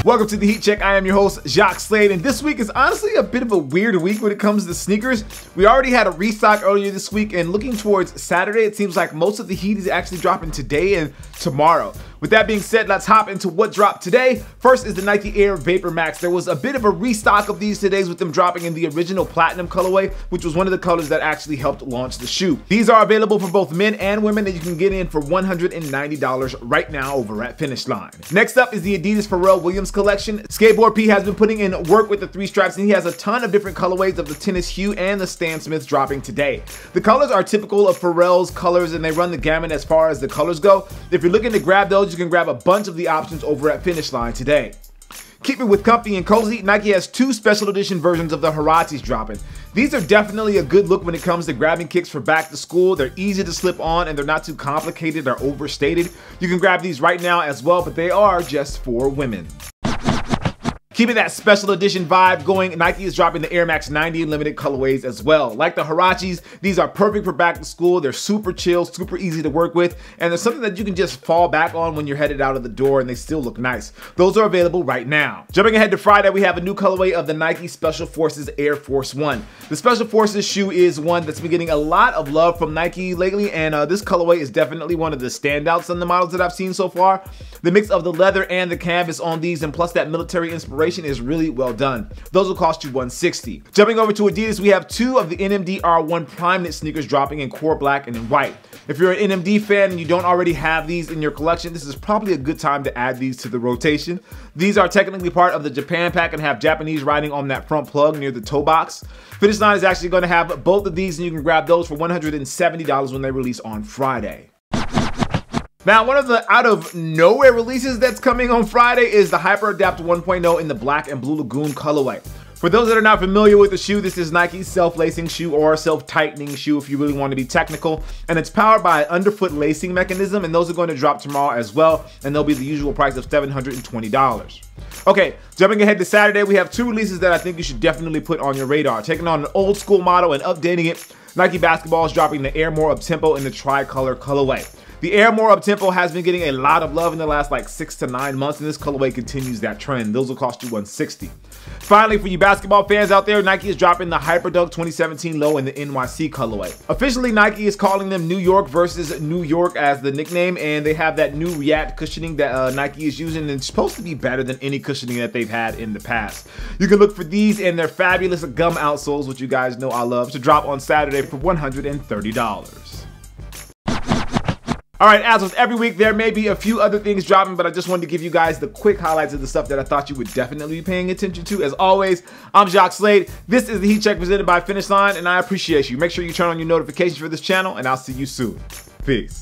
Welcome to the Heat Check. I am your host, Jacques Slade, and this week is honestly a bit of a weird week when it comes to sneakers. We already had a restock earlier this week, and looking towards Saturday, it seems like most of the heat is actually dropping today and tomorrow. With that being said, let's hop into what dropped today. First is the Nike Air Vapormax. There was a bit of a restock of these today with them dropping in the original platinum colorway, which was one of the colors that actually helped launch the shoe. These are available for both men and women, and you can get in for $190 right now over at Finish Line. Next up is the ADIDAS Pharrell Williams collection. Skateboard P has been putting in work with the 3 stripes, and he has a ton of different colorways of the tennis hue and the Stan Smiths dropping today. The colors are typical of Pharrell's colors, and they run the gamut as far as the colors go. If you're looking to grab those, you can grab a bunch of the options over at Finish Line today. Keeping with comfy and cozy, Nike has 2 special edition versions of the HUARACHEs dropping. These are definitely a good look when it comes to grabbing kicks for back to school. They're easy to slip on and they're not too complicated or overstated. You can grab these right now as well, but they are just for women. Keeping that special edition vibe going, Nike is dropping the Air Max 90 limited colorways as well. Like the HUARACHEs, these are perfect for back to school. They're super chill, super easy to work with, and they're something that you can just fall back on when you're headed out of the door, and they still look nice. Those are available right now. Jumping ahead to Friday, we have a new colorway of the Nike Special Forces Air Force 1. The Special Forces shoe is one that's been getting a lot of love from Nike lately, and this colorway is definitely one of the standouts on the models that I've seen so far. The mix of the leather and the canvas on these, and plus that military inspiration, is really well done. Those will cost you $160. Jumping over to Adidas, we have 2 of the NMD R1 Primeknit sneakers dropping in core black and in white. If you're an NMD fan and you don't already have these in your collection, this is probably a good time to add these to the rotation. These are technically part of the Japan pack and have Japanese writing on that front plug near the toe box. Finish Line is actually going to have both of these, and you can grab those for $170 when they release on Friday. Now, one of the out of nowhere releases that's coming on Friday is the Hyperadapt 1.0 in the black and blue Lagoon colorway. For those that are not familiar with the shoe, this is Nike's self-lacing shoe, or self-tightening shoe if you really want to be technical, and it's powered by an underfoot lacing mechanism, and those are going to drop tomorrow as well, and they'll be the usual price of $720. Okay, jumping ahead to Saturday, we have 2 releases that I think you should definitely put on your radar. Taking on an old school model and updating it, Nike Basketball is dropping the Air More UPTEMPO in the tricolor colorway. The Air More UPTEMPO has been getting a lot of love in the last like 6 to 9 months, and this colorway continues that trend. Those will cost you $160. Finally, for you basketball fans out there, Nike is dropping the Hyperdunk 2017 Low in the NYC colorway. Officially, Nike is calling them New York versus New York as the nickname, and they have that new React cushioning that Nike is using, and it's supposed to be better than any cushioning that they've had in the past. You can look for these and their fabulous gum outsoles, which you guys know I love, to drop on Saturday for $130. All right, as with every week, there may be a few other things dropping, but I just wanted to give you guys the quick highlights of the stuff that I thought you would definitely be paying attention to. As always, I'm Jacques Slade. This is the Heat Check presented by Finish Line, and I appreciate you. Make sure you turn on your notifications for this channel, and I'll see you soon. Peace.